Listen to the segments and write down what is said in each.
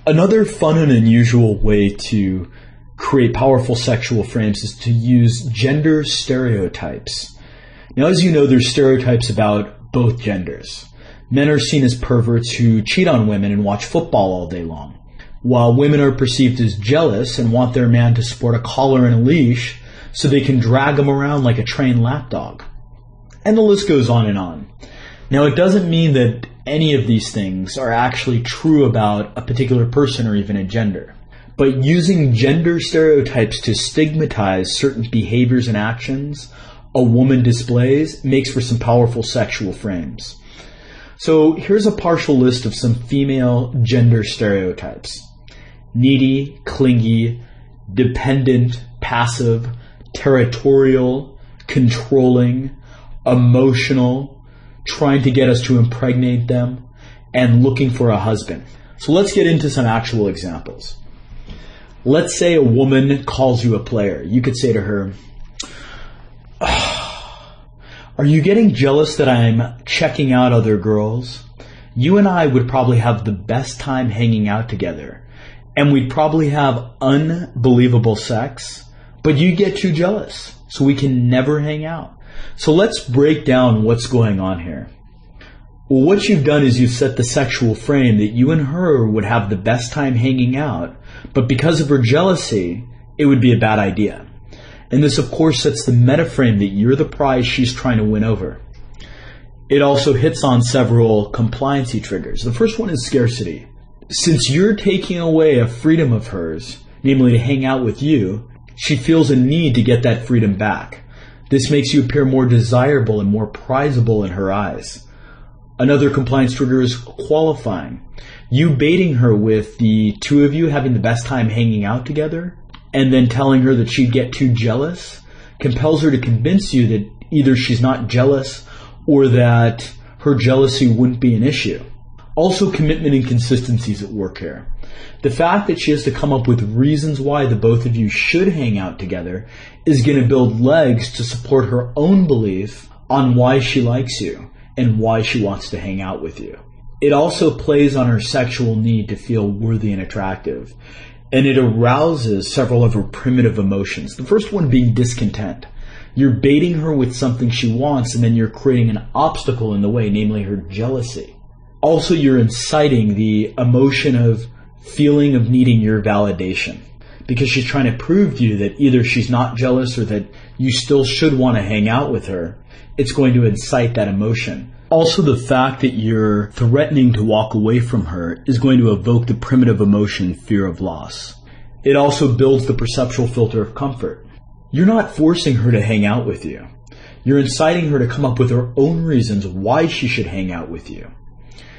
Another fun and unusual way to create powerful sexual frames is to use gender stereotypes. Now, as you know, there's stereotypes about both genders. Men are seen as perverts who cheat on women and watch football all day long, while women are perceived as jealous and want their man to sport a collar and a leash so they can drag him around like a trained lapdog. And the list goes on and on. Now, it doesn't mean that any of these things are actually true about a particular person or even a gender. But using gender stereotypes to stigmatize certain behaviors and actions a woman displays makes for some powerful sexual frames. So here's a partial list of some female gender stereotypes. Needy, clingy, dependent, passive, territorial, controlling, emotional, trying to get us to impregnate them, and looking for a husband. So let's get into some actual examples. Let's say a woman calls you a player. You could say to her, "Are you getting jealous that I'm checking out other girls? You and I would probably have the best time hanging out together, and we'd probably have unbelievable sex, but you get too jealous, so we can never hang out." So let's break down what's going on here. Well, what you've done is you've set the sexual frame that you and her would have the best time hanging out, but because of her jealousy, it would be a bad idea. And this, of course, sets the meta frame that you're the prize she's trying to win over. It also hits on several compliancy triggers. The first one is scarcity. Since you're taking away a freedom of hers, namely to hang out with you, she feels a need to get that freedom back. This makes you appear more desirable and more prizable in her eyes. Another compliance trigger is qualifying. You baiting her with the two of you having the best time hanging out together and then telling her that she'd get too jealous compels her to convince you that either she's not jealous or that her jealousy wouldn't be an issue. Also, commitment and consistency is at work here. The fact that she has to come up with reasons why the both of you should hang out together is going to build legs to support her own belief on why she likes you and why she wants to hang out with you. It also plays on her sexual need to feel worthy and attractive, and it arouses several of her primitive emotions. The first one being discontent. You're baiting her with something she wants, and then you're creating an obstacle in the way, namely her jealousy. Also, you're inciting the emotion of feeling of needing your validation, because she's trying to prove to you that either she's not jealous or that you still should want to hang out with her. It's going to incite that emotion. Also, the fact that you're threatening to walk away from her is going to evoke the primitive emotion, fear of loss. It also builds the perceptual filter of comfort. You're not forcing her to hang out with you. You're inciting her to come up with her own reasons why she should hang out with you.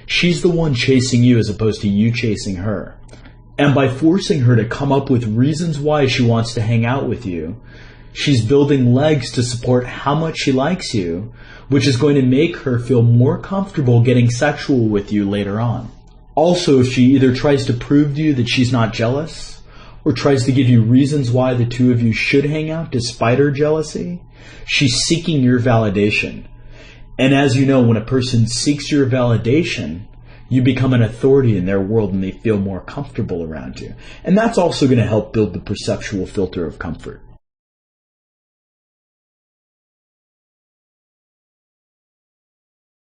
She's the one chasing you as opposed to you chasing her. And by forcing her to come up with reasons why she wants to hang out with you, she's building legs to support how much she likes you, which is going to make her feel more comfortable getting sexual with you later on. Also, if she either tries to prove to you that she's not jealous, or tries to give you reasons why the two of you should hang out despite her jealousy, she's seeking your validation. And as you know, when a person seeks your validation, you become an authority in their world and they feel more comfortable around you. And that's also going to help build the perceptual filter of comfort.